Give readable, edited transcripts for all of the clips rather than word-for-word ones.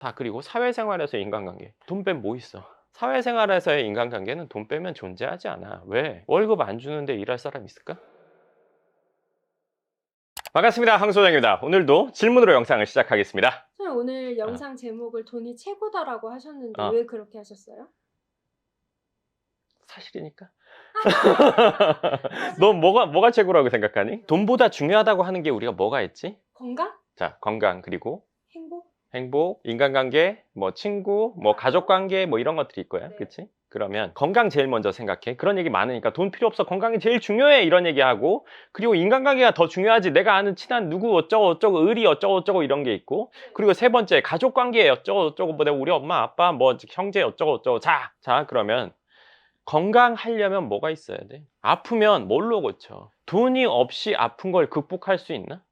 다. 그리고 사회생활에서의 인간관계. 돈 빼면 뭐 있어? 사회생활에서의 인간관계는 돈 빼면 존재하지 않아. 왜? 월급 안 주는데 일할 사람 있을까? 반갑습니다. 황 소장입니다. 오늘도 질문으로 영상을 시작하겠습니다. 선생님 오늘 어, 영상 제목을 "돈이 최고다."라고 하셨는데 어, 왜 그렇게 하셨어요? 사실이니까. 사실 넌 뭐가 최고라고 생각하니? 돈보다 중요하다고 하는 게 우리가 뭐가 있지? 건강? 자, 건강, 그리고 행복? 행복, 인간관계, 뭐 친구, 뭐 가족관계, 뭐 이런 것들이 있고요. 네. 그치? 그러면 건강 제일 먼저 생각해. 그런 얘기 많으니까 돈 필요 없어. 건강이 제일 중요해. 이런 얘기하고. 그리고 인간관계가 더 중요하지. 내가 아는 친한 누구 어쩌고 어쩌고 의리 어쩌고 어쩌고 이런 게 있고. 그리고 세 번째 가족관계 어쩌고 어쩌고 뭐 내가 우리 엄마 아빠 뭐 형제 어쩌고 어쩌고. 자 그러면 건강하려면 뭐가 있어야 돼? 아프면 뭘로 고쳐? 돈이 없이 아픈 걸 극복할 수 있나?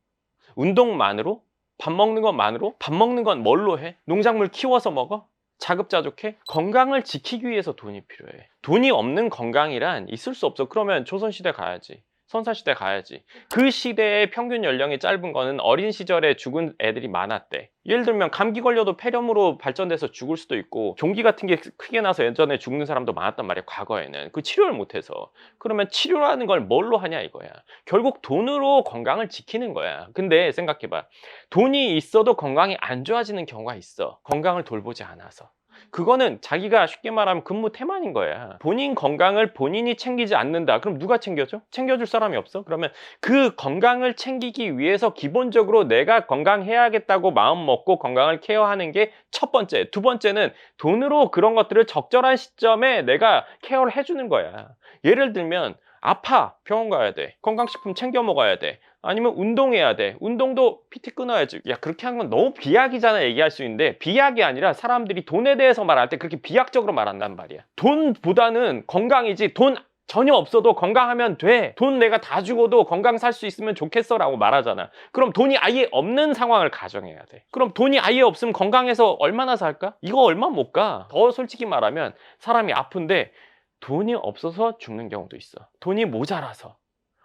운동만으로? 밥 먹는 것만으로? 밥 먹는 건 뭘로 해? 농작물 키워서 먹어? 자급자족해? 건강을 지키기 위해서 돈이 필요해. 돈이 없는 건강이란 있을 수 없어. 그러면 조선시대 가야지. 선사시대 가야지. 그 시대의 평균 연령이 짧은 거는 어린 시절에 죽은 애들이 많았대. 예를 들면 감기 걸려도 폐렴으로 발전돼서 죽을 수도 있고 종기 같은 게 크게 나서 예전에 죽는 사람도 많았단 말이야. 과거에는. 그 치료를 못해서. 그러면 치료라는 걸 뭘로 하냐 이거야. 결국 돈으로 건강을 지키는 거야. 근데 생각해봐. 돈이 있어도 건강이 안 좋아지는 경우가 있어. 건강을 돌보지 않아서. 그거는 자기가 쉽게 말하면 근무태만인 거야. 본인 건강을 본인이 챙기지 않는다. 그럼 누가 챙겨줘? 챙겨줄 사람이 없어? 그러면 그 건강을 챙기기 위해서 기본적으로 내가 건강해야겠다고 마음 먹고 건강을 케어하는 게 첫 번째. 두 번째는 돈으로 그런 것들을 적절한 시점에 내가 케어를 해주는 거야. 예를 들면 아파. 병원 가야 돼. 건강식품 챙겨 먹어야 돼. 아니면 운동해야 돼. 운동도 PT 끊어야지. 야, 그렇게 하는 건 너무 비약이잖아, 얘기할 수 있는데. 비약이 아니라 사람들이 돈에 대해서 말할 때 그렇게 비약적으로 말한단 말이야. 돈보다는 건강이지. 돈 전혀 없어도 건강하면 돼. 돈 내가 다 주고도 건강 살 수 있으면 좋겠어 라고 말하잖아. 그럼 돈이 아예 없는 상황을 가정해야 돼. 그럼 돈이 아예 없으면 건강해서 얼마나 살까? 이거 얼마 못 가. 더 솔직히 말하면 사람이 아픈데 돈이 없어서 죽는 경우도 있어. 돈이 모자라서.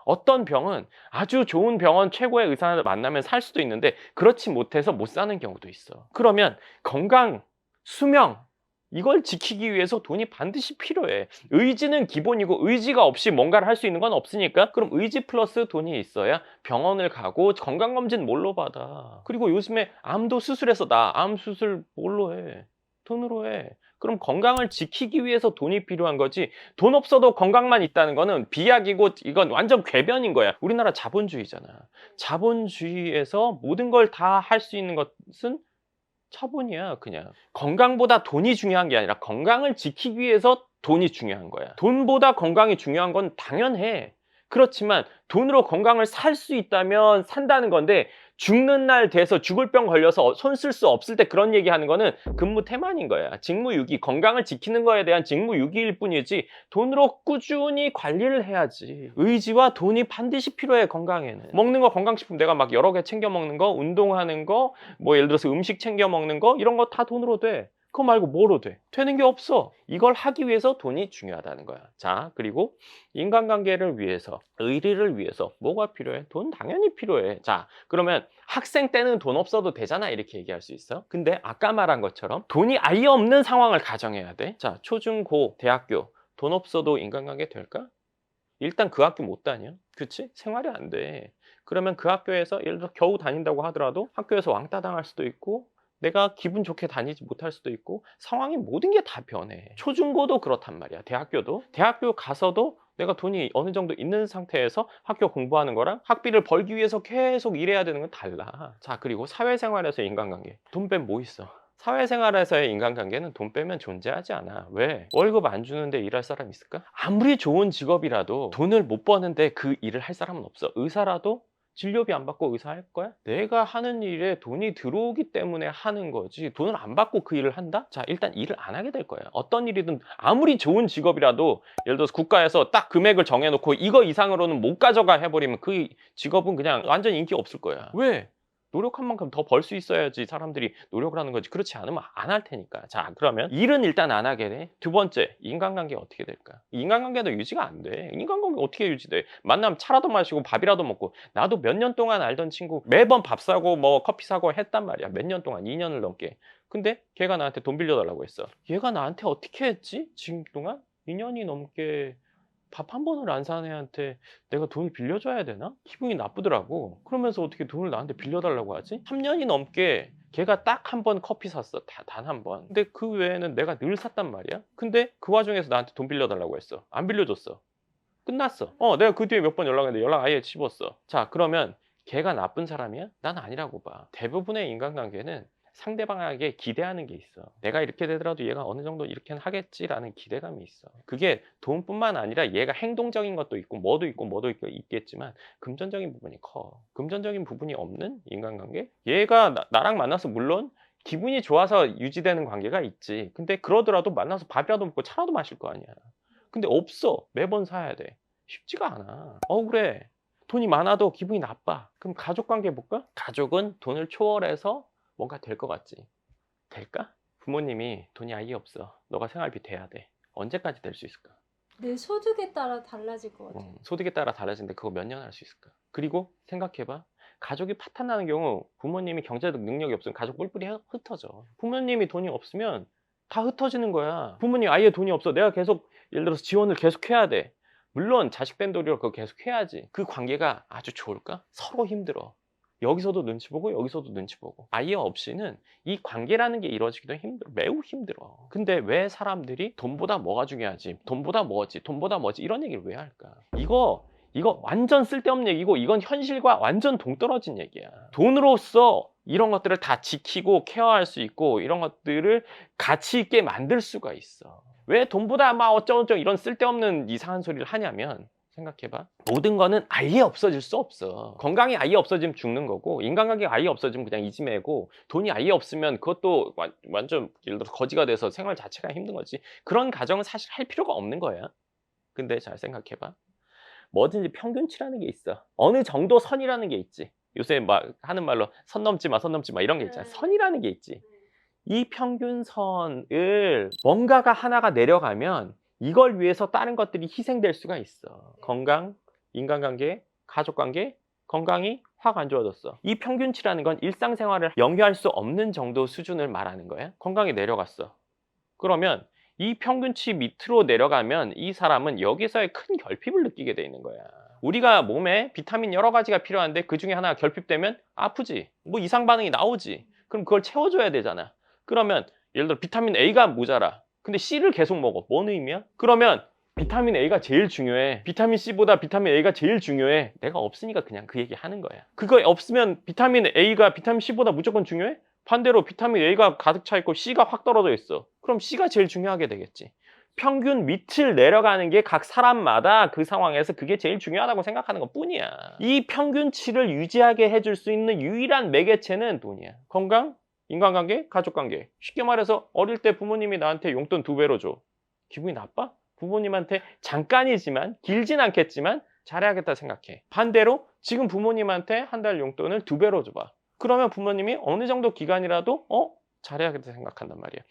어떤 병은 아주 좋은 병원 최고의 의사를 만나면 살 수도 있는데 그렇지 못해서 못 사는 경우도 있어. 그러면 건강, 수명 이걸 지키기 위해서 돈이 반드시 필요해. 의지는 기본이고 의지가 없이 뭔가를 할 수 있는 건 없으니까 그럼 의지 플러스 돈이 있어야 병원을 가고 건강검진 뭘로 받아. 그리고 요즘에 암도 수술해서 암 수술 뭘로 해? 돈으로 해. 그럼 건강을 지키기 위해서 돈이 필요한 거지 돈 없어도 건강만 있다는 거는 비약이고 이건 완전 궤변인 거야. 우리나라 자본주의잖아. 자본주의에서 모든 걸 다 할 수 있는 것은 처분이야 그냥. 건강보다 돈이 중요한 게 아니라 건강을 지키기 위해서 돈이 중요한 거야. 돈보다 건강이 중요한 건 당연해. 그렇지만 돈으로 건강을 살 수 있다면 산다는 건데 죽는 날 돼서 죽을 병 걸려서 손 쓸 수 없을 때 그런 얘기하는 거는 근무태만인 거야. 직무유기, 건강을 지키는 거에 대한 직무유기일 뿐이지 돈으로 꾸준히 관리를 해야지. 의지와 돈이 반드시 필요해 건강에는. 먹는 거 건강식품 내가 막 여러 개 챙겨 먹는 거, 운동하는 거, 뭐 예를 들어서 음식 챙겨 먹는 거 이런 거 다 돈으로 돼. 그거 말고 뭐로 돼? 되는 게 없어. 이걸 하기 위해서 돈이 중요하다는 거야. 자, 그리고 인간관계를 위해서, 의리를 위해서 뭐가 필요해? 돈 당연히 필요해. 자, 그러면 학생 때는 돈 없어도 되잖아. 이렇게 얘기할 수 있어. 근데 아까 말한 것처럼 돈이 아예 없는 상황을 가정해야 돼. 자, 초중 고, 대학교 돈 없어도 인간관계 될까? 일단 그 학교 못 다녀. 그치? 생활이 안 돼. 그러면 그 학교에서 예를 들어 겨우 다닌다고 하더라도 학교에서 왕따 당할 수도 있고 내가 기분 좋게 다니지 못할 수도 있고 상황이 모든 게 다 변해. 초중고도 그렇단 말이야. 대학교도. 대학교 가서도 내가 돈이 어느 정도 있는 상태에서 학교 공부하는 거랑 학비를 벌기 위해서 계속 일해야 되는 건 달라. 자, 그리고 사회생활에서의 인간관계. 돈 빼면 뭐 있어? 사회생활에서의 인간관계는 돈 빼면 존재하지 않아. 왜? 월급 안 주는데 일할 사람 있을까? 아무리 좋은 직업이라도 돈을 못 버는데 그 일을 할 사람은 없어. 의사라도 진료비 안 받고 의사 할 거야? 내가 하는 일에 돈이 들어오기 때문에 하는 거지 돈을 안 받고 그 일을 한다? 자, 일단 일을 안 하게 될 거야. 어떤 일이든 아무리 좋은 직업이라도 예를 들어서 국가에서 딱 금액을 정해놓고 이거 이상으로는 못 가져가 해버리면 그 직업은 그냥 완전 인기 없을 거야. 왜? 노력한 만큼 더 벌 수 있어야지 사람들이 노력을 하는 거지. 그렇지 않으면 안 할 테니까. 자, 그러면 일은 일단 안 하게 돼. 두 번째, 인간관계 어떻게 될까? 인간관계도 유지가 안 돼. 인간관계 어떻게 유지돼? 만나면 차라도 마시고 밥이라도 먹고. 나도 몇 년 동안 알던 친구 매번 밥 사고 뭐 커피 사고 했단 말이야. 몇 년 동안, 2년을 넘게. 근데 걔가 나한테 돈 빌려달라고 했어. 얘가 나한테 어떻게 했지? 지금 동안? 2년이 넘게 밥 한 번을 안 사는 애한테 내가 돈을 빌려줘야 되나? 기분이 나쁘더라고. 그러면서 어떻게 돈을 나한테 빌려달라고 하지? 3년이 넘게 걔가 딱 한 번 커피 샀어. 단 한 번. 근데 그 외에는 내가 늘 샀단 말이야. 근데 그 와중에서 나한테 돈 빌려달라고 했어. 안 빌려줬어. 끝났어. 내가 그 뒤에 몇 번 연락했는데 연락 아예 씹었어. 자, 그러면 걔가 나쁜 사람이야? 난 아니라고 봐. 대부분의 인간관계는 상대방에게 기대하는 게 있어. 내가 이렇게 되더라도 얘가 어느 정도 이렇게는 하겠지라는 기대감이 있어. 그게 돈뿐만 아니라 얘가 행동적인 것도 있고 뭐도 있겠지만 금전적인 부분이 커. 금전적인 부분이 없는 인간관계? 얘가 나랑 만나서 물론 기분이 좋아서 유지되는 관계가 있지. 근데 그러더라도 만나서 밥이라도 먹고 차라도 마실 거 아니야. 근데 없어. 매번 사야 돼. 쉽지가 않아. 억울해. 돈이 많아도 기분이 나빠. 그럼 가족관계 볼까? 가족은 돈을 초월해서 뭔가 될 것 같지? 될까? 부모님이 돈이 아예 없어. 너가 생활비 대야 돼. 언제까지 될 수 있을까? 내 소득에 따라 달라질 것 같아요. 소득에 따라 달라지는데 그거 몇 년 할 수 있을까? 그리고 생각해봐. 가족이 파탄나는 경우 부모님이 경제적 능력이 없으면 가족 뿔뿔이 흩어져. 부모님이 돈이 없으면 다 흩어지는 거야. 부모님 아예 돈이 없어. 내가 계속 예를 들어서 지원을 계속 해야 돼. 물론 자식 된 도리로 그거 계속 해야지. 그 관계가 아주 좋을까? 서로 힘들어. 여기서도 눈치 보고 여기서도 눈치 보고. 아예 없이는 이 관계라는 게 이루어지기도 힘들어. 매우 힘들어. 근데 왜 사람들이 돈보다 뭐가 중요하지? 돈보다 뭐지? 돈보다 뭐지? 이런 얘기를 왜 할까? 이거 완전 쓸데없는 얘기고 이건 현실과 완전 동떨어진 얘기야. 돈으로서 이런 것들을 다 지키고 케어할 수 있고 이런 것들을 가치 있게 만들 수가 있어. 왜 돈보다 막 어쩌고저쩌고 이런 쓸데없는 이상한 소리를 하냐면 생각해봐. 모든 거는 아예 없어질 수 없어. 건강이 아예 없어지면 죽는 거고 인간관계가 아예 없어지면 그냥 이지매고 돈이 아예 없으면 그것도 완전 예를 들어서 거지가 돼서 생활 자체가 힘든 거지. 그런 가정은 사실 할 필요가 없는 거야. 근데 잘 생각해봐. 뭐든지 평균치라는 게 있어. 어느 정도 선이라는 게 있지. 요새 막 하는 말로 선 넘지 마 이런 게 있잖아. 선이라는 게 있지. 이 평균선을 뭔가가 하나가 내려가면 이걸 위해서 다른 것들이 희생될 수가 있어. 건강, 인간관계, 가족관계, 건강이 확 안 좋아졌어. 이 평균치라는 건 일상생활을 연결할 수 없는 정도 수준을 말하는 거야. 건강이 내려갔어. 그러면 이 평균치 밑으로 내려가면 이 사람은 여기서의 큰 결핍을 느끼게 돼 있는 거야. 우리가 몸에 비타민 여러 가지가 필요한데 그 중에 하나가 결핍되면 아프지. 뭐 이상 반응이 나오지. 그럼 그걸 채워줘야 되잖아. 그러면 예를 들어 비타민 A가 모자라. 근데 C를 계속 먹어. 뭔 의미야? 그러면 비타민 A가 제일 중요해. 비타민 C보다 비타민 A가 제일 중요해. 내가 없으니까 그냥 그 얘기 하는 거야. 그거 없으면 비타민 A가 비타민 C보다 무조건 중요해? 반대로 비타민 A가 가득 차 있고 C가 확 떨어져 있어. 그럼 C가 제일 중요하게 되겠지. 평균 밑을 내려가는 게 각 사람마다 그 상황에서 그게 제일 중요하다고 생각하는 것 뿐이야. 이 평균치를 유지하게 해줄 수 있는 유일한 매개체는 돈이야. 건강, 인간관계, 가족관계. 쉽게 말해서 어릴 때 부모님이 나한테 용돈 2배로 줘. 기분이 나빠? 부모님한테 잠깐이지만 길진 않겠지만 잘해야겠다 생각해. 반대로 지금 부모님한테 한 달 용돈을 2배로 줘봐. 그러면 부모님이 어느 정도 기간이라도 잘해야겠다 생각한단 말이야.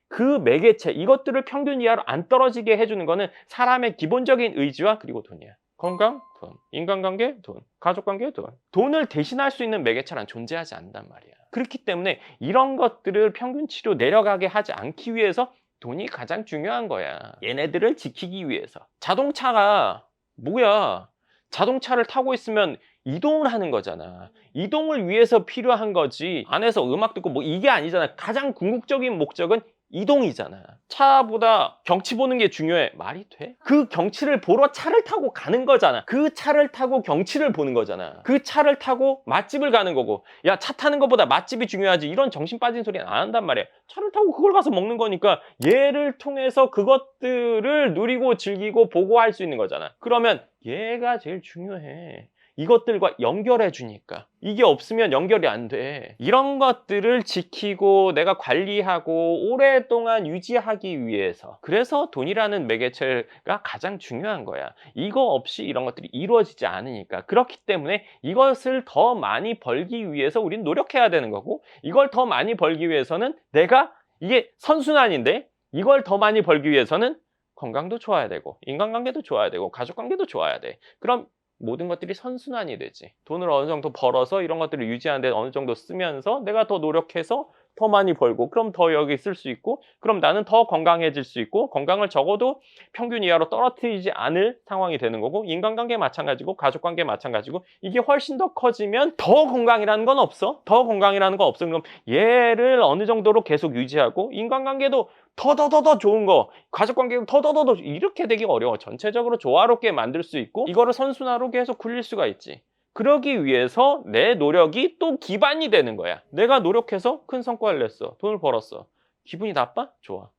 그 매개체, 이것들을 평균 이하로 안 떨어지게 해주는 거는 사람의 기본적인 의지와 그리고 돈이야. 건강, 돈. 인간관계, 돈. 가족관계, 돈. 돈을 대신할 수 있는 매개체란 존재하지 않는단 말이야. 그렇기 때문에 이런 것들을 평균치로 내려가게 하지 않기 위해서 돈이 가장 중요한 거야. 얘네들을 지키기 위해서. 자동차가 뭐야? 자동차를 타고 있으면 이동을 하는 거잖아. 이동을 위해서 필요한 거지. 안에서 음악 듣고 뭐 이게 아니잖아. 가장 궁극적인 목적은 이동이잖아. 차보다 경치 보는 게 중요해. 말이 돼? 그 경치를 보러 차를 타고 가는 거잖아. 그 차를 타고 경치를 보는 거잖아. 그 차를 타고 맛집을 가는 거고. 야, 차 타는 것보다 맛집이 중요하지. 이런 정신 빠진 소리는 안 한단 말이야. 차를 타고 그걸 가서 먹는 거니까 얘를 통해서 그것들을 누리고 즐기고 보고 할 수 있는 거잖아. 그러면 얘가 제일 중요해. 이것들과 연결해 주니까. 이게 없으면 연결이 안 돼. 이런 것들을 지키고 내가 관리하고 오랫동안 유지하기 위해서, 그래서 돈이라는 매개체가 가장 중요한 거야. 이거 없이 이런 것들이 이루어지지 않으니까. 그렇기 때문에 이것을 더 많이 벌기 위해서 우린 노력해야 되는 거고, 이걸 더 많이 벌기 위해서는 내가, 이게 선순환인데, 이걸 더 많이 벌기 위해서는 건강도 좋아야 되고 인간관계도 좋아야 되고 가족관계도 좋아야 돼. 그럼 모든 것들이 선순환이 되지. 돈을 어느 정도 벌어서 이런 것들을 유지하는 데 어느 정도 쓰면서 내가 더 노력해서 더 많이 벌고, 그럼 더 여기 쓸 수 있고, 그럼 나는 더 건강해질 수 있고, 건강을 적어도 평균 이하로 떨어뜨리지 않을 상황이 되는 거고, 인간관계 마찬가지고 가족관계 마찬가지고, 이게 훨씬 더 커지면 더 건강이라는 건 없어. 더 건강이라는 거 없어. 그럼 얘를 어느 정도로 계속 유지하고, 인간관계도 더 좋은 거, 가족관계도 더 이렇게 되기 어려워. 전체적으로 조화롭게 만들 수 있고, 이거를 선순환으로 계속 굴릴 수가 있지. 그러기 위해서 내 노력이 또 기반이 되는 거야. 내가 노력해서 큰 성과를 냈어. 돈을 벌었어. 기분이 나빠? 좋아.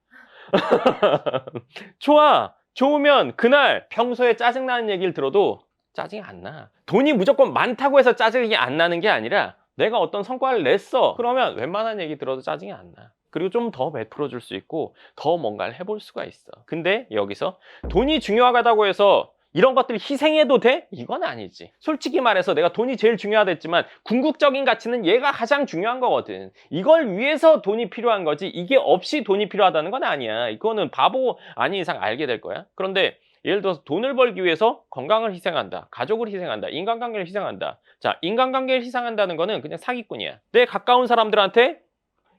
좋아. 좋으면 그날 평소에 짜증나는 얘기를 들어도 짜증이 안 나. 돈이 무조건 많다고 해서 짜증이 안 나는 게 아니라 내가 어떤 성과를 냈어. 그러면 웬만한 얘기 들어도 짜증이 안 나. 그리고 좀 더 베풀어 줄 수 있고 더 뭔가를 해볼 수가 있어. 근데 여기서 돈이 중요하다고 해서 이런 것들 희생해도 돼? 이건 아니지. 솔직히 말해서 내가 돈이 제일 중요하댔지만 궁극적인 가치는 얘가 가장 중요한 거거든. 이걸 위해서 돈이 필요한 거지, 이게 없이 돈이 필요하다는 건 아니야. 이거는 바보 아닌 이상 알게 될 거야. 그런데 예를 들어서 돈을 벌기 위해서 건강을 희생한다, 가족을 희생한다, 인간관계를 희생한다. 자, 인간관계를 희생한다는 거는 그냥 사기꾼이야. 내 가까운 사람들한테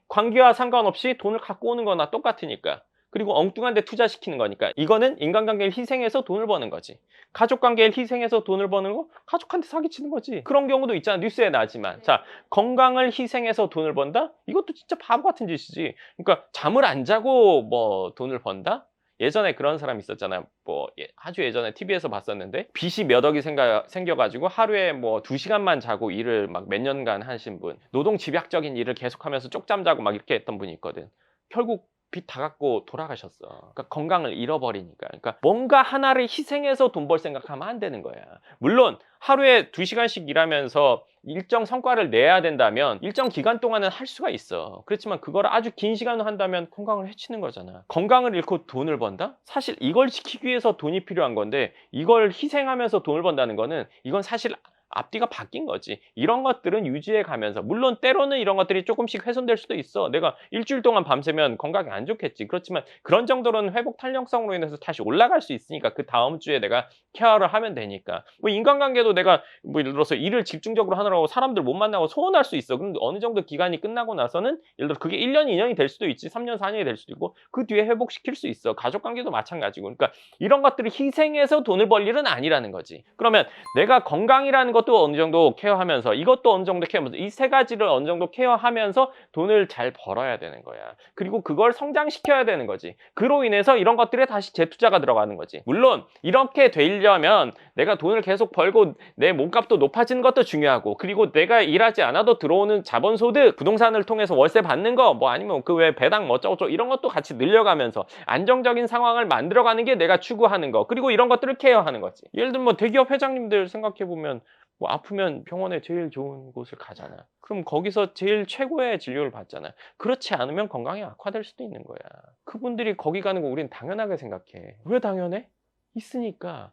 관계와 상관없이 돈을 갖고 오는 거나 똑같으니까. 그리고 엉뚱한 데 투자시키는 거니까. 이거는 인간관계를 희생해서 돈을 버는 거지. 가족관계를 희생해서 돈을 버는 거, 가족한테 사기치는 거지. 그런 경우도 있잖아, 뉴스에 나지만. 자, 건강을 희생해서 돈을 번다? 이것도 진짜 바보 같은 짓이지. 그러니까 잠을 안 자고 뭐 돈을 번다? 예전에 그런 사람 있었잖아요. 뭐 아주 예전에 TV에서 봤었는데, 빚이 몇 억이 생겨가지고 하루에 뭐 2시간만 자고 일을 막 몇 년간 하신 분, 노동 집약적인 일을 계속하면서 쪽잠 자고 막 이렇게 했던 분이 있거든. 결국 빚 다 갖고 돌아가셨어. 그러니까 건강을 잃어버리니까. 그러니까 뭔가 하나를 희생해서 돈 벌 생각하면 안 되는 거야. 물론 하루에 2시간씩 일하면서 일정 성과를 내야 된다면 일정 기간 동안은 할 수가 있어. 그렇지만 그걸 아주 긴 시간을 한다면 건강을 해치는 거잖아. 건강을 잃고 돈을 번다? 사실 이걸 지키기 위해서 돈이 필요한 건데, 이걸 희생하면서 돈을 번다는 거는, 이건 사실 앞뒤가 바뀐 거지. 이런 것들은 유지해 가면서, 물론 때로는 이런 것들이 조금씩 훼손될 수도 있어. 내가 일주일 동안 밤새면 건강이 안 좋겠지. 그렇지만 그런 정도로는 회복 탄력성으로 인해서 다시 올라갈 수 있으니까 그 다음 주에 내가 케어를 하면 되니까. 뭐 인간관계도 내가 뭐 예를 들어서 일을 집중적으로 하느라고 사람들 못 만나고 소원할 수 있어. 그런데 어느 정도 기간이 끝나고 나서는 예를 들어 그게 1년, 2년이 될 수도 있지. 3년, 4년이 될 수도 있고, 그 뒤에 회복시킬 수 있어. 가족관계도 마찬가지고. 그러니까 이런 것들을 희생해서 돈을 벌 일은 아니라는 거지. 그러면 내가 건강이라는 것도 어느 정도 케어하면서, 이것도 어느 정도 케어하면서, 이 세 가지를 어느 정도 케어하면서 돈을 잘 벌어야 되는 거야. 그리고 그걸 성장시켜야 되는 거지. 그로 인해서 이런 것들에 다시 재투자가 들어가는 거지. 물론 이렇게 되려면 내가 돈을 계속 벌고 내 몸값도 높아지는 것도 중요하고, 그리고 내가 일하지 않아도 들어오는 자본소득, 부동산을 통해서 월세 받는 거, 뭐 아니면 그 외에 배당 뭐 어쩌고저쩌고 이런 것도 같이 늘려가면서 안정적인 상황을 만들어가는 게 내가 추구하는 거. 그리고 이런 것들을 케어하는 거지. 예를 들면 뭐 대기업 회장님들 생각해보면 뭐 아프면 병원에 제일 좋은 곳을 가잖아. 그럼 거기서 제일 최고의 진료를 받잖아. 그렇지 않으면 건강이 악화될 수도 있는 거야. 그분들이 거기 가는 거 우린 당연하게 생각해. 왜 당연해? 있으니까.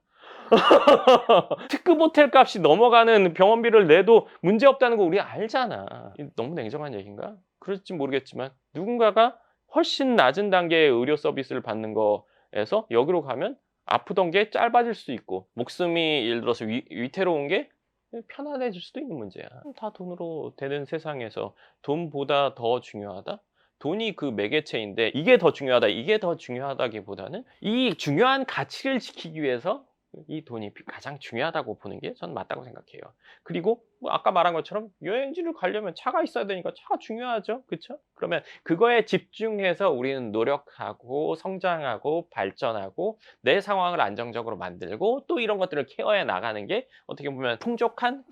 특급 호텔 값이 넘어가는 병원비를 내도 문제없다는 거 우리 알잖아. 너무 냉정한 얘기인가? 그럴지 모르겠지만 누군가가 훨씬 낮은 단계의 의료 서비스를 받는 거에서 여기로 가면 아프던 게 짧아질 수 있고, 목숨이 예를 들어서 위태로운 게 편안해질 수도 있는 문제야. 다 돈으로 되는 세상에서 돈보다 더 중요하다? 돈이 그 매개체인데, 이게 더 중요하다, 이게 더 중요하다기보다는 이 중요한 가치를 지키기 위해서 이 돈이 가장 중요하다고 보는 게 저는 맞다고 생각해요. 그리고 뭐 아까 말한 것처럼 여행지를 가려면 차가 있어야 되니까 차가 중요하죠. 그쵸? 그러면 그거에 집중해서 우리는 노력하고 성장하고 발전하고 내 상황을 안정적으로 만들고 또 이런 것들을 케어해 나가는 게 어떻게 보면 풍족한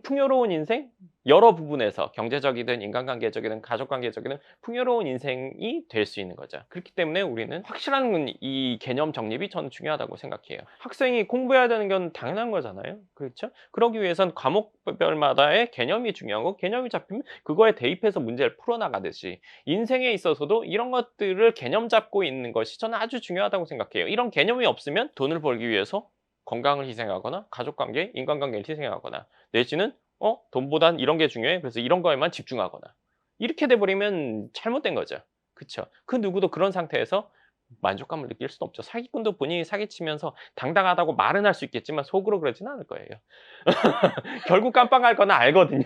풍요로운 인생? 여러 부분에서 경제적이든 인간관계적이든 가족관계적이든 풍요로운 인생이 될 수 있는 거죠. 그렇기 때문에 우리는 확실한 이 개념 정립이 저는 중요하다고 생각해요. 학생이 공부해야 되는 건 당연한 거잖아요. 그렇죠? 그러기 위해선 과목별마다의 개념이 중요하고 개념이 잡히면 그거에 대입해서 문제를 풀어나가듯이 인생에 있어서도 이런 것들을 개념 잡고 있는 것이 저는 아주 중요하다고 생각해요. 이런 개념이 없으면 돈을 벌기 위해서 건강을 희생하거나 가족관계, 인간관계를 희생하거나 내지는 돈보단 이런 게 중요해. 그래서 이런 거에만 집중하거나. 이렇게 돼버리면 잘못된 거죠. 그쵸? 그 누구도 그런 상태에서 만족감을 느낄 수는 없죠. 사기꾼도 본인이 사기치면서 당당하다고 말은 할 수 있겠지만 속으로 그러지는 않을 거예요. 결국 깜빵할 거는 알거든요.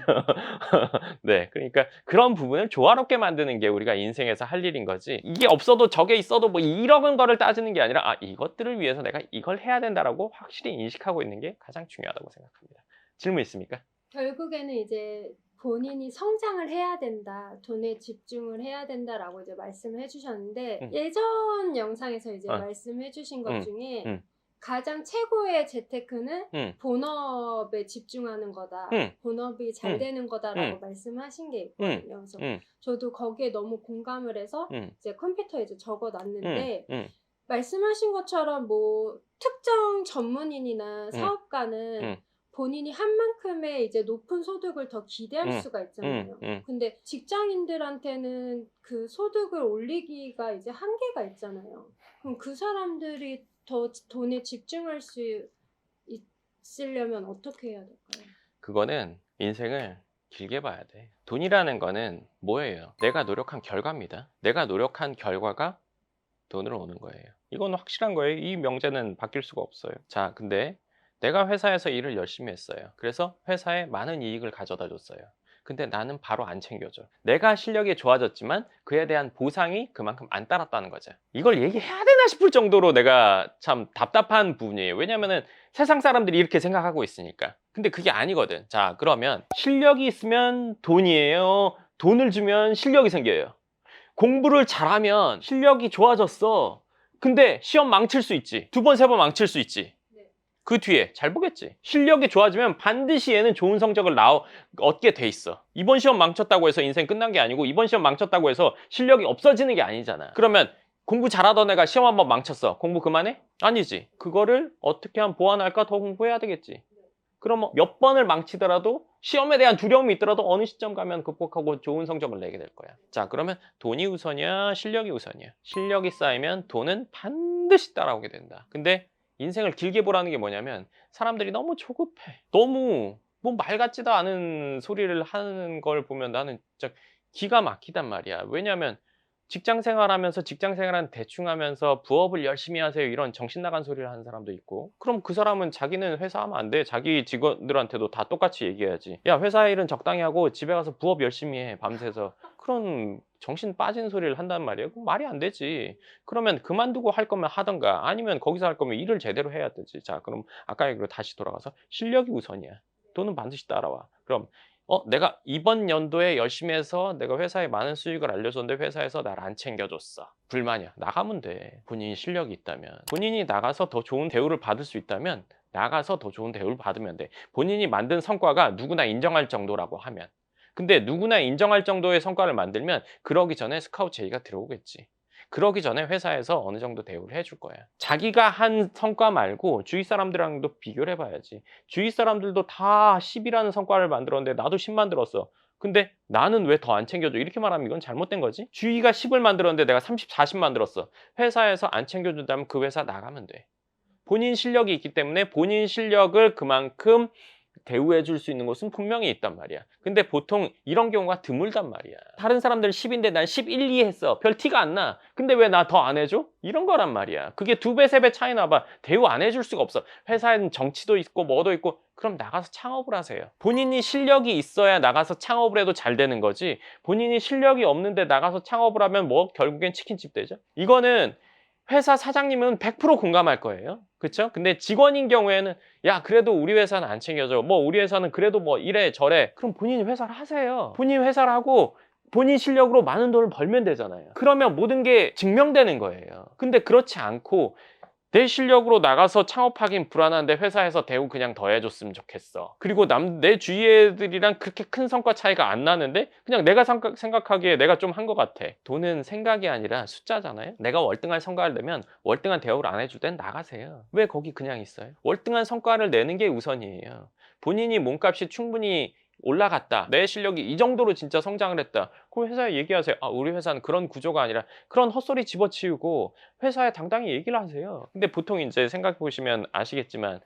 네, 그러니까 그런 부분을 조화롭게 만드는 게 우리가 인생에서 할 일인 거지. 이게 없어도 저게 있어도 뭐 이런 거를 따지는 게 아니라 이것들을 위해서 내가 이걸 해야 된다라고 확실히 인식하고 있는 게 가장 중요하다고 생각합니다. 질문 있습니까? 결국에는 이제 본인이 성장을 해야 된다, 돈에 집중을 해야 된다라고 이제 말씀을 해주셨는데 예전 영상에서 이제 말씀해주신 것 중에 가장 최고의 재테크는 본업에 집중하는 거다, 본업이 잘 되는 거다라고 말씀하신 게 있거든요. 그래서 저도 거기에 너무 공감을 해서 이제 컴퓨터에 이제 적어놨는데 말씀하신 것처럼 뭐 특정 전문인이나 사업가는 본인이 한 만큼의 이제 높은 소득을 더 기대할 수가 있잖아요. 근데 직장인들한테는 그 소득을 올리기가 이제 한계가 있잖아요. 그럼 그 사람들이 더 돈에 집중할 수 있으려면 어떻게 해야 될까요? 그거는 인생을 길게 봐야 돼. 돈이라는 거는 뭐예요? 내가 노력한 결과입니다. 내가 노력한 결과가 돈으로 오는 거예요. 이건 확실한 거예요. 이 명제는 바뀔 수가 없어요. 자, 근데 내가 회사에서 일을 열심히 했어요. 그래서 회사에 많은 이익을 가져다 줬어요. 근데 나는 바로 안 챙겨줘. 내가 실력이 좋아졌지만 그에 대한 보상이 그만큼 안 따랐다는 거죠. 이걸 얘기해야 되나 싶을 정도로 내가 참 답답한 부분이에요. 왜냐면은 세상 사람들이 이렇게 생각하고 있으니까. 근데 그게 아니거든. 자, 그러면 실력이 있으면 돈이에요. 돈을 주면 실력이 생겨요. 공부를 잘하면 실력이 좋아졌어. 근데 시험 망칠 수 있지. 두 번, 세 번 망칠 수 있지. 그 뒤에 잘 보겠지. 실력이 좋아지면 반드시 얘는 좋은 성적을 얻게 돼 있어. 이번 시험 망쳤다고 해서 인생 끝난 게 아니고 이번 시험 망쳤다고 해서 실력이 없어지는 게 아니잖아. 그러면 공부 잘하던 애가 시험 한번 망쳤어. 공부 그만해? 아니지. 그거를 어떻게 하면 보완할까? 더 공부해야 되겠지. 그럼 몇 번을 망치더라도 시험에 대한 두려움이 있더라도 어느 시점 가면 극복하고 좋은 성적을 내게 될 거야. 자, 그러면 돈이 우선이야? 실력이 우선이야? 실력이 쌓이면 돈은 반드시 따라오게 된다. 근데 인생을 길게 보라는 게 뭐냐면 사람들이 너무 조급해. 너무 뭐 말 같지도 않은 소리를 하는 걸 보면 나는 진짜 기가 막히단 말이야. 왜냐면 직장 생활하면서 직장 생활은 대충 하면서 부업을 열심히 하세요 이런 정신 나간 소리를 하는 사람도 있고 그럼 그 사람은 자기는 회사 하면 안 돼. 자기 직원들한테도 다 똑같이 얘기해야지. 야, 회사 일은 적당히 하고 집에 가서 부업 열심히 해 밤새서. 그런 정신 빠진 소리를 한단 말이에요. 그럼 말이 안 되지. 그러면 그만두고 할 거면 하던가 아니면 거기서 할 거면 일을 제대로 해야 되지. 자, 그럼 아까 얘기로 다시 돌아가서 실력이 우선이야. 돈은 반드시 따라와. 그럼 내가 이번 연도에 열심히 해서 내가 회사에 많은 수익을 알려줬는데 회사에서 날 안 챙겨줬어. 불만이야. 나가면 돼. 본인이 실력이 있다면. 본인이 나가서 더 좋은 대우를 받을 수 있다면 나가서 더 좋은 대우를 받으면 돼. 본인이 만든 성과가 누구나 인정할 정도라고 하면. 근데 누구나 인정할 정도의 성과를 만들면 그러기 전에 스카우트 제의가 들어오겠지. 그러기 전에 회사에서 어느 정도 대우를 해줄 거야. 자기가 한 성과 말고 주위 사람들랑도 비교를 해봐야지. 주위 사람들도 다 10이라는 성과를 만들었는데 나도 10 만들었어. 근데 나는 왜 더 안 챙겨줘? 이렇게 말하면 이건 잘못된 거지. 주위가 10을 만들었는데 내가 30, 40 만들었어. 회사에서 안 챙겨준다면 그 회사 나가면 돼. 본인 실력이 있기 때문에 본인 실력을 그만큼 대우해 줄 수 있는 곳은 분명히 있단 말이야. 근데 보통 이런 경우가 드물단 말이야. 다른 사람들은 10인데 난 11, 2 했어. 별 티가 안 나. 근데 왜 나 더 안 해줘? 이런 거란 말이야. 그게 2배, 3배 차이 나봐. 대우 안 해줄 수가 없어. 회사에는 정치도 있고 뭐도 있고 그럼 나가서 창업을 하세요. 본인이 실력이 있어야 나가서 창업을 해도 잘 되는 거지. 본인이 실력이 없는데 나가서 창업을 하면 뭐 결국엔 치킨집 되죠. 이거는 회사 사장님은 100% 공감할 거예요. 그렇죠? 근데 직원인 경우에는 야 그래도 우리 회사는 안 챙겨줘. 뭐 우리 회사는 그래도 뭐 이래 저래. 그럼 본인이 회사를 하세요. 본인 회사를 하고 본인 실력으로 많은 돈을 벌면 되잖아요. 그러면 모든 게 증명되는 거예요. 근데 그렇지 않고 내 실력으로 나가서 창업하긴 불안한데 회사에서 대우 그냥 더 해줬으면 좋겠어. 그리고 내 주위 애들이랑 그렇게 큰 성과 차이가 안 나는데 그냥 내가 생각하기에 내가 좀 한 것 같아. 돈은 생각이 아니라 숫자잖아요. 내가 월등한 성과를 내면 월등한 대우를 안 해줄 땐 나가세요. 왜 거기 그냥 있어요? 월등한 성과를 내는 게 우선이에요. 본인이 몸값이 충분히 올라갔다. 내 실력이 이 정도로 진짜 성장을 했다. 그럼 회사에 얘기하세요. 아, 우리 회사는 그런 구조가 아니라 그런 헛소리 집어치우고 회사에 당당히 얘기를 하세요. 근데 보통 이제 생각해 보시면 아시겠지만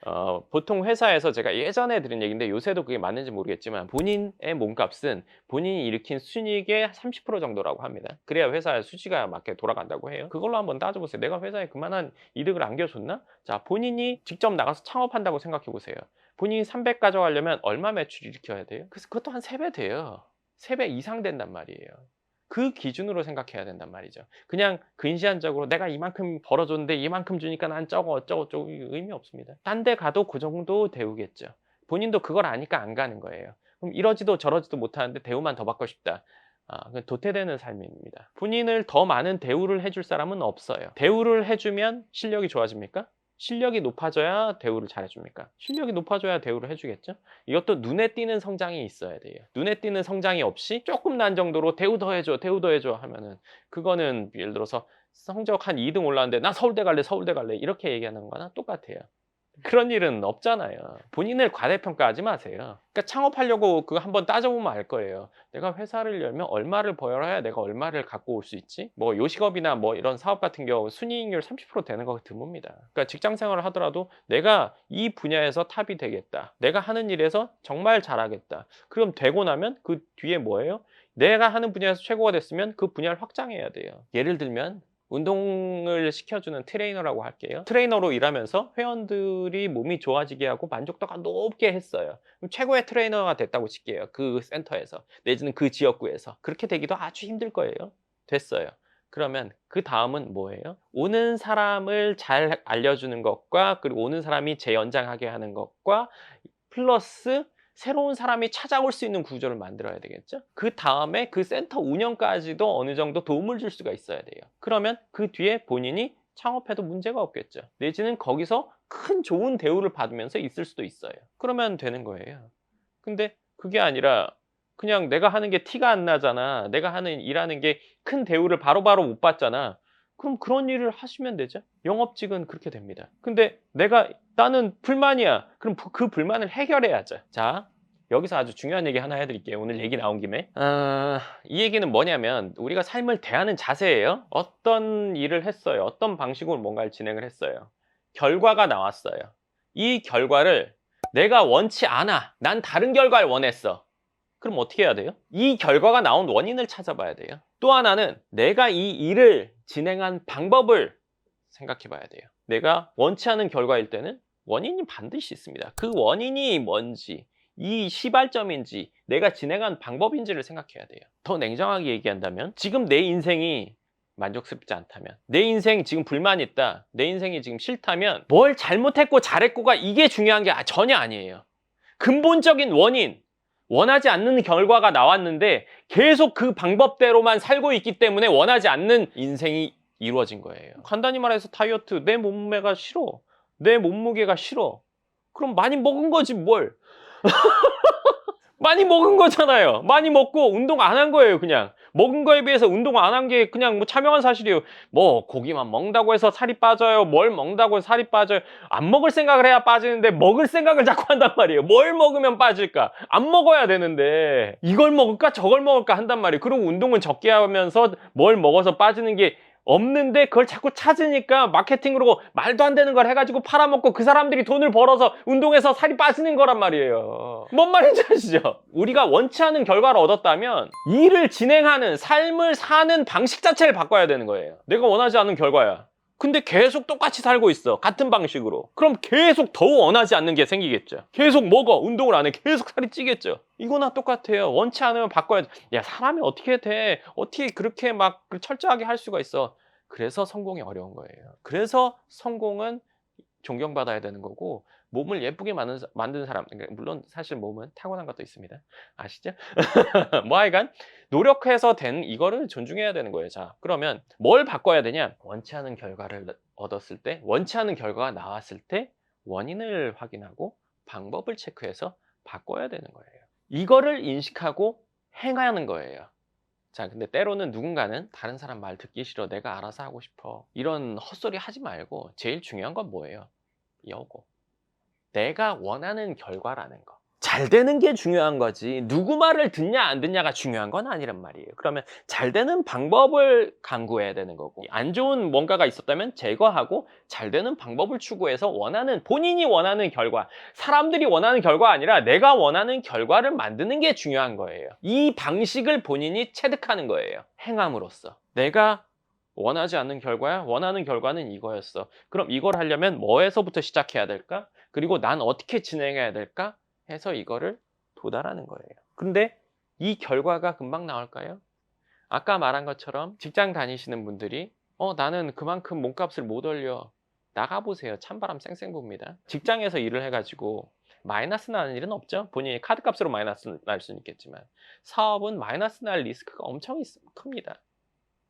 보통 회사에서 제가 예전에 들은 얘기인데 요새도 그게 맞는지 모르겠지만 본인의 몸값은 본인이 일으킨 순이익의 30% 정도라고 합니다. 그래야 회사의 수지가 맞게 돌아간다고 해요. 그걸로 한번 따져보세요. 내가 회사에 그만한 이득을 안겨줬나? 자, 본인이 직접 나가서 창업한다고 생각해 보세요. 본인이 300 가져가려면 얼마 매출 일으켜야 돼요? 그래서 그것도 한 3배 돼요. 3배 이상 된단 말이에요. 그 기준으로 생각해야 된단 말이죠. 그냥 근시안적으로 내가 이만큼 벌어줬는데 이만큼 주니까 난 저거 어쩌고 의미 없습니다. 딴 데 가도 그 정도 대우겠죠. 본인도 그걸 아니까 안 가는 거예요. 그럼 이러지도 저러지도 못하는데 대우만 더 받고 싶다. 그건 도태되는 삶입니다. 본인을 더 많은 대우를 해줄 사람은 없어요. 대우를 해주면 실력이 좋아집니까? 실력이 높아져야 대우를 잘해줍니까? 실력이 높아져야 대우를 해주겠죠? 이것도 눈에 띄는 성장이 있어야 돼요. 눈에 띄는 성장이 없이 조금 난 정도로 대우 더 해줘, 대우 더 해줘 하면은 그거는 예를 들어서 성적 한 2등 올랐는데 나 서울대 갈래, 서울대 갈래 이렇게 얘기하는 거나 똑같아요. 그런 일은 없잖아요. 본인을 과대평가하지 마세요. 그러니까 창업하려고 그거 한번 따져보면 알 거예요. 내가 회사를 열면 얼마를 벌어야 내가 얼마를 갖고 올 수 있지? 뭐 요식업이나 뭐 이런 사업 같은 경우 순이익률 30% 되는 거 드뭅니다. 그러니까 직장 생활을 하더라도 내가 이 분야에서 탑이 되겠다. 내가 하는 일에서 정말 잘하겠다. 그럼 되고 나면 그 뒤에 뭐예요? 내가 하는 분야에서 최고가 됐으면 그 분야를 확장해야 돼요. 예를 들면 운동을 시켜주는 트레이너라고 할게요. 트레이너로 일하면서 회원들이 몸이 좋아지게 하고 만족도가 높게 했어요. 그럼 최고의 트레이너가 됐다고 칠게요. 그 센터에서 내지는 그 지역구에서. 그렇게 되기도 아주 힘들 거예요. 됐어요. 그러면 그 다음은 뭐예요? 오는 사람을 잘 알려주는 것과 그리고 오는 사람이 재연장하게 하는 것과 플러스 새로운 사람이 찾아올 수 있는 구조를 만들어야 되겠죠? 그 다음에 그 센터 운영까지도 어느 정도 도움을 줄 수가 있어야 돼요. 그러면 그 뒤에 본인이 창업해도 문제가 없겠죠. 내지는 거기서 큰 좋은 대우를 받으면서 있을 수도 있어요. 그러면 되는 거예요. 근데 그게 아니라 그냥 내가 하는 게 티가 안 나잖아. 내가 하는 일하는 게 큰 대우를 바로바로 못 받잖아. 그럼 그런 일을 하시면 되죠. 영업직은 그렇게 됩니다. 근데 나는 불만이야. 그럼 그 불만을 해결해야죠. 자, 여기서 아주 중요한 얘기 하나 해드릴게요. 오늘 얘기 나온 김에. 이 얘기는 뭐냐면 우리가 삶을 대하는 자세예요. 어떤 일을 했어요. 어떤 방식으로 뭔가를 진행을 했어요. 결과가 나왔어요. 이 결과를 내가 원치 않아. 난 다른 결과를 원했어. 그럼 어떻게 해야 돼요? 이 결과가 나온 원인을 찾아봐야 돼요. 또 하나는 내가 이 일을 진행한 방법을 생각해 봐야 돼요. 내가 원치 않은 결과일 때는 원인이 반드시 있습니다. 그 원인이 뭔지, 이 시발점인지, 내가 진행한 방법인지를 생각해야 돼요. 더 냉정하게 얘기한다면 지금 내 인생이 만족스럽지 않다면, 내 인생 지금 불만이 있다, 내 인생이 지금 싫다면 뭘 잘못했고 잘했고가 이게 중요한 게 전혀 아니에요. 근본적인 원인, 원하지 않는 결과가 나왔는데 계속 그 방법대로만 살고 있기 때문에 원하지 않는 인생이 이루어진 거예요. 간단히 말해서 다이어트, 내 몸매가 싫어. 내 몸무게가 싫어. 그럼 많이 먹은 거지 뭘. 많이 먹은 거잖아요. 많이 먹고 운동 안 한 거예요. 그냥 먹은 거에 비해서 운동 안 한 게 그냥 뭐 차명한 사실이에요. 뭐 고기만 먹는다고 해서 살이 빠져요. 뭘 먹는다고 해서 살이 빠져요. 안 먹을 생각을 해야 빠지는데 먹을 생각을 자꾸 한단 말이에요. 뭘 먹으면 빠질까? 안 먹어야 되는데 이걸 먹을까 저걸 먹을까 한단 말이에요. 그리고 운동은 적게 하면서 뭘 먹어서 빠지는 게 없는데 그걸 자꾸 찾으니까 마케팅으로 말도 안 되는 걸 해가지고 팔아먹고 그 사람들이 돈을 벌어서 운동해서 살이 빠지는 거란 말이에요. 뭔 말인지 아시죠? 우리가 원치 않은 결과를 얻었다면 일을 진행하는 삶을 사는 방식 자체를 바꿔야 되는 거예요. 내가 원하지 않는 결과야. 근데 계속 똑같이 살고 있어. 같은 방식으로. 그럼 계속 더 원하지 않는 게 생기겠죠. 계속 먹어. 운동을 안 해. 계속 살이 찌겠죠. 이거나 똑같아요. 원치 않으면 바꿔야지. 야, 사람이 어떻게 돼? 어떻게 그렇게 막 철저하게 할 수가 있어? 그래서 성공이 어려운 거예요. 그래서 성공은 존경받아야 되는 거고 몸을 예쁘게 만든 사람, 그러니까 물론 사실 몸은 타고난 것도 있습니다. 아시죠? 뭐 하여간 노력해서 된 이거를 존중해야 되는 거예요. 자, 그러면 뭘 바꿔야 되냐? 원치 않은 결과를 얻었을 때, 원치 않은 결과가 나왔을 때 원인을 확인하고 방법을 체크해서 바꿔야 되는 거예요. 이거를 인식하고 행하는 거예요. 자, 근데 때로는 누군가는 다른 사람 말 듣기 싫어, 내가 알아서 하고 싶어, 이런 헛소리 하지 말고 제일 중요한 건 뭐예요? 요거. 내가 원하는 결과라는 거. 잘 되는 게 중요한 거지 누구 말을 듣냐 안 듣냐가 중요한 건 아니란 말이에요. 그러면 잘 되는 방법을 강구해야 되는 거고, 안 좋은 뭔가가 있었다면 제거하고 잘 되는 방법을 추구해서 원하는, 본인이 원하는 결과, 사람들이 원하는 결과 아니라 내가 원하는 결과를 만드는 게 중요한 거예요. 이 방식을 본인이 체득하는 거예요. 행함으로써. 내가 원하지 않는 결과야? 원하는 결과는 이거였어. 그럼 이걸 하려면 뭐에서부터 시작해야 될까? 그리고 난 어떻게 진행해야 될까? 해서 이거를 도달하는 거예요. 근데 이 결과가 금방 나올까요? 아까 말한 것처럼 직장 다니시는 분들이 나는 그만큼 몸값을 못 올려. 나가보세요. 찬바람 쌩쌩 붑니다. 직장에서 일을 해가지고 마이너스 나는 일은 없죠. 본인이 카드값으로 마이너스 날 수는 있겠지만 사업은 마이너스 날 리스크가 엄청 큽니다.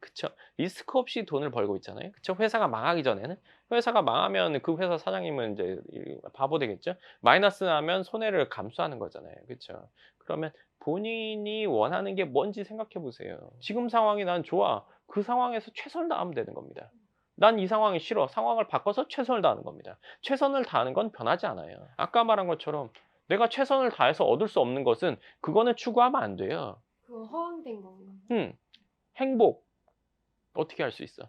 그쵸? 리스크 없이 돈을 벌고 있잖아요. 그쵸? 회사가 망하기 전에는, 회사가 망하면 그 회사 사장님은 이제 바보 되겠죠? 마이너스 나면 손해를 감수하는 거잖아요. 그쵸? 그러면 본인이 원하는 게 뭔지 생각해 보세요. 지금 상황이 난 좋아. 그 상황에서 최선을 다하면 되는 겁니다. 난 이 상황이 싫어. 상황을 바꿔서 최선을 다하는 겁니다. 최선을 다하는 건 변하지 않아요. 아까 말한 것처럼 내가 최선을 다해서 얻을 수 없는 것은 그거는 추구하면 안 돼요. 그거 허황된 건가? 행복 어떻게 할 수 있어?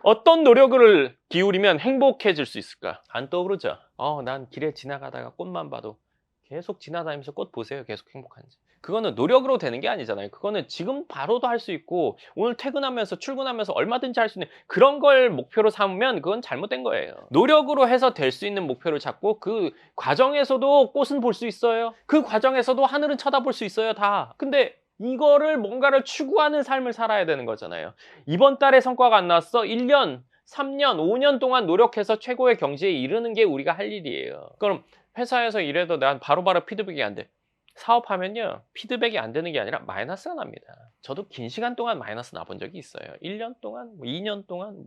어떤 노력을 기울이면 행복해질 수 있을까? 안 떠오르죠? 난 길에 지나가다가 꽃만 봐도 계속 지나다니면서 꽃 보세요. 계속 행복한지. 그거는 노력으로 되는 게 아니잖아요. 그거는 지금 바로도 할 수 있고 오늘 퇴근하면서 출근하면서 얼마든지 할 수 있는 그런 걸 목표로 삼으면 그건 잘못된 거예요. 노력으로 해서 될 수 있는 목표를 잡고 그 과정에서도 꽃은 볼 수 있어요. 그 과정에서도 하늘은 쳐다볼 수 있어요. 다. 근데 이거를 뭔가를 추구하는 삶을 살아야 되는 거잖아요. 이번 달에 성과가 안 나왔어. 1년, 3년, 5년 동안 노력해서 최고의 경지에 이르는 게 우리가 할 일이에요. 그럼 회사에서 일해도 난 바로바로 피드백이 안 돼. 사업하면요, 피드백이 안 되는 게 아니라 마이너스가 납니다. 저도 긴 시간 동안 마이너스 나본 적이 있어요. 1년 동안, 2년 동안,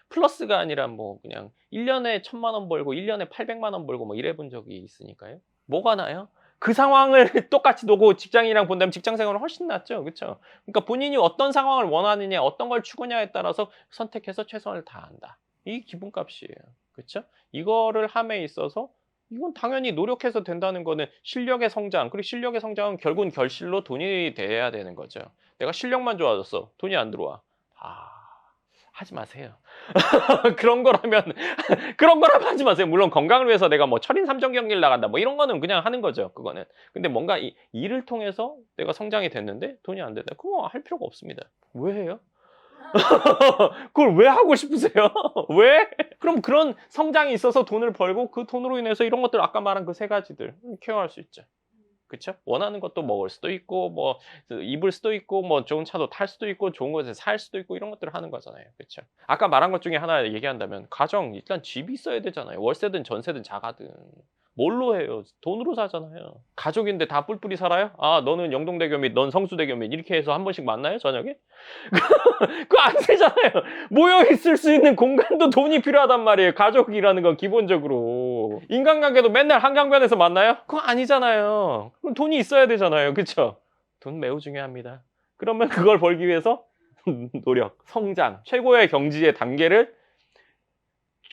플러스가 아니라 그냥 1년에 1,000만 원 벌고 1년에 800만 원 벌고 이래 본 적이 있으니까요. 뭐가 나요? 그 상황을 똑같이 두고 직장이랑 본다면 직장 생활은 훨씬 낫죠. 그렇죠? 그러니까 본인이 어떤 상황을 원하느냐, 어떤 걸 추구냐에 따라서 선택해서 최선을 다한다. 이 기본값이에요. 그렇죠? 이거를 함에 있어서 이건 당연히 노력해서 된다는 거는 실력의 성장, 그리고 실력의 성장은 결국은 결실로 돈이 돼야 되는 거죠. 내가 실력만 좋아졌어. 돈이 안 들어와. 하지 마세요. 그런 거라면 하지 마세요. 물론 건강을 위해서 내가 철인 3종 경기를 나간다 이런 거는 그냥 하는 거죠. 그거는. 근데 뭔가 이 일을 통해서 내가 성장이 됐는데 돈이 안 된다. 그거 할 필요가 없습니다. 왜 해요? 그걸 왜 하고 싶으세요? 왜? 그럼 그런 성장이 있어서 돈을 벌고 그 돈으로 인해서 이런 것들 아까 말한 그 세 가지들 케어할 수 있죠. 그쵸? 원하는 것도 먹을 수도 있고 입을 수도 있고 좋은 차도 탈 수도 있고 좋은 곳에서 살 수도 있고 이런 것들을 하는 거잖아요. 그쵸? 아까 말한 것 중에 하나 얘기한다면 가정 일단 집이 있어야 되잖아요. 월세든 전세든 자가든. 뭘로 해요? 돈으로 사잖아요. 가족인데 다 뿔뿔이 살아요? 너는 영동대교 및 넌 성수대교 및 이렇게 해서 한 번씩 만나요? 저녁에? 그거 안 되잖아요. 모여 있을 수 있는 공간도 돈이 필요하단 말이에요. 가족이라는 건 기본적으로. 인간관계도 맨날 한강변에서 만나요? 그거 아니잖아요. 그럼 돈이 있어야 되잖아요. 그쵸? 돈 매우 중요합니다. 그러면 그걸 벌기 위해서 노력, 성장, 최고의 경지의 단계를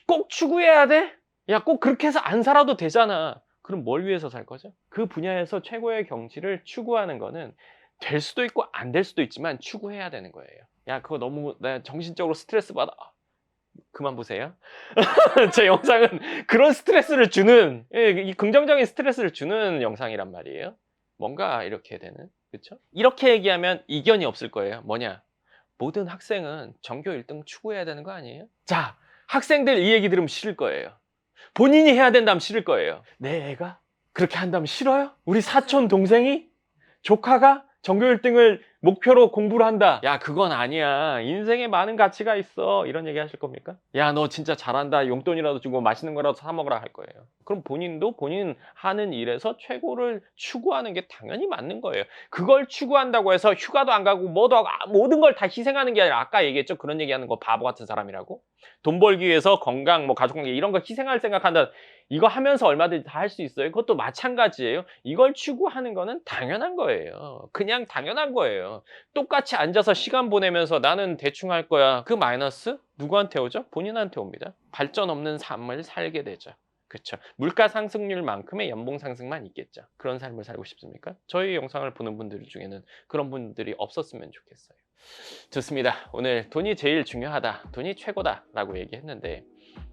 꼭 추구해야 돼? 야, 꼭 그렇게 해서 안 살아도 되잖아. 그럼 뭘 위해서 살 거죠? 그 분야에서 최고의 경지를 추구하는 거는 될 수도 있고 안 될 수도 있지만 추구해야 되는 거예요. 야, 그거 너무 나 정신적으로 스트레스 받아. 그만 보세요. 제 영상은 그런 스트레스를 주는, 이 긍정적인 스트레스를 주는 영상이란 말이에요. 뭔가 이렇게 되는, 그렇죠? 이렇게 얘기하면 이견이 없을 거예요. 뭐냐? 모든 학생은 전교 1등 추구해야 되는 거 아니에요? 자, 학생들 이 얘기 들으면 싫을 거예요. 본인이 해야 된다면 싫을 거예요. 내 애가 그렇게 한다면 싫어요? 우리 사촌 동생이? 조카가 전교 1등을 목표로 공부를 한다. 야, 그건 아니야. 인생에 많은 가치가 있어. 이런 얘기 하실 겁니까? 야, 너 진짜 잘한다. 용돈이라도 주고 맛있는 거라도 사 먹으라 할 거예요. 그럼 본인도 본인 하는 일에서 최고를 추구하는 게 당연히 맞는 거예요. 그걸 추구한다고 해서 휴가도 안 가고 뭐도 하고 모든 걸 다 희생하는 게 아니라 아까 얘기했죠. 그런 얘기하는 거 바보 같은 사람이라고. 돈 벌기 위해서 건강, 뭐 가족관계 이런 거 희생할 생각한다. 이거 하면서 얼마든지 다 할 수 있어요. 그것도 마찬가지예요. 이걸 추구하는 거는 당연한 거예요. 그냥 당연한 거예요. 똑같이 앉아서 시간 보내면서 나는 대충 할 거야. 그 마이너스 누구한테 오죠? 본인한테 옵니다. 발전 없는 삶을 살게 되죠. 그렇죠. 물가 상승률만큼의 연봉 상승만 있겠죠. 그런 삶을 살고 싶습니까? 저희 영상을 보는 분들 중에는 그런 분들이 없었으면 좋겠어요. 좋습니다. 오늘 돈이 제일 중요하다, 돈이 최고다 라고 얘기했는데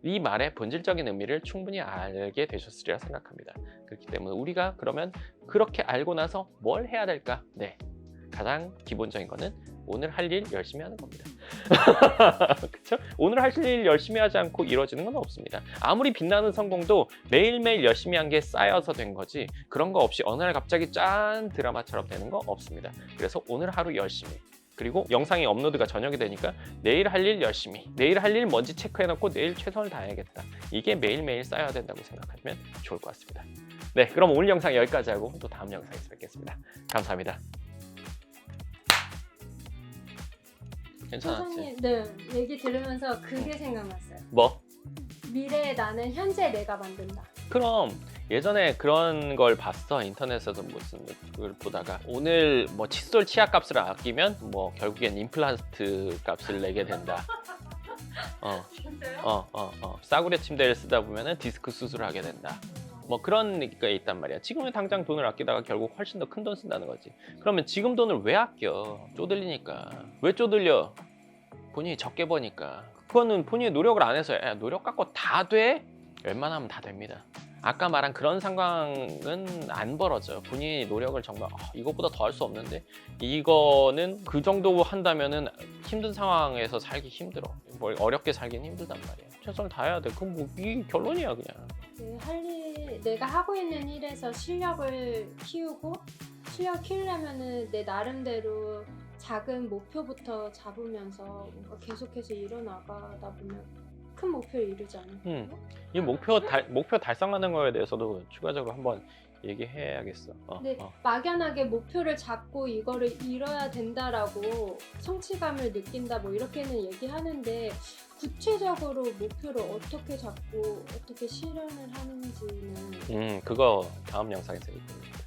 이 말의 본질적인 의미를 충분히 알게 되셨으리라 생각합니다. 그렇기 때문에 우리가 그러면 그렇게 알고 나서 뭘 해야 될까? 네, 가장 기본적인 거는 오늘 할 일 열심히 하는 겁니다. 그쵸? 오늘 하실 일 열심히 하지 않고 이루어지는 건 없습니다. 아무리 빛나는 성공도 매일매일 열심히 한 게 쌓여서 된 거지 그런 거 없이 어느 날 갑자기 짠 드라마처럼 되는 거 없습니다. 그래서 오늘 하루 열심히, 그리고 영상이 업로드가 저녁이 되니까 내일 할 일 열심히, 내일 할 일 뭔지 체크해놓고 내일 최선을 다해야겠다. 이게 매일매일 쌓여야 된다고 생각하면 좋을 것 같습니다. 네, 그럼 오늘 영상 여기까지 하고 또 다음 영상에서 뵙겠습니다. 감사합니다. 괜찮았지? 선생님, 네, 얘기 들으면서 그게 생각났어요. 뭐? 미래의 나는 현재 내가 만든다. 그럼 예전에 그런 걸 봤어. 인터넷에서 무슨 걸 보다가 오늘 뭐 칫솔 치약값을 아끼면 뭐 결국엔 임플란트 값을 내게 된다. 진짜요? 싸구려 침대를 쓰다 보면은 디스크 수술을 하게 된다. 뭐 그런 게 있단 말이야. 지금은 당장 돈을 아끼다가 결국 훨씬 더 큰 돈 쓴다는 거지. 그러면 지금 돈을 왜 아껴? 쪼들리니까. 왜 쪼들려? 본인이 적게 버니까. 그거는 본인이 노력을 안 해서 야, 노력 갖고 다 돼? 웬만하면 다 됩니다. 아까 말한 그런 상황은 안 벌어져요. 본인이 노력을 정말 이것보다 더 할 수 없는데 이거는 그 정도 한다면은 힘든 상황에서 살기 힘들어. 뭘 어렵게 살긴 힘들단 말이야. 최선을 다해야 돼. 그럼 뭐 이게 결론이야 그냥. 내가 하고 있는 일에서 실력을 키우고 실력 키우려면은 내 나름대로 작은 목표부터 잡으면서 뭔가 계속해서 이뤄나가다 보면 큰 목표를 이루지 않을까요? 이 목표 달성하는 거에 대해서도 추가적으로 한번 얘기해야겠어. 근데 막연하게 목표를 잡고 이거를 이뤄야 된다라고 성취감을 느낀다 뭐 이렇게는 얘기하는데 구체적으로 목표를 어떻게 잡고 어떻게 실현을 하는지는 그거 다음 영상에서 얘기해요.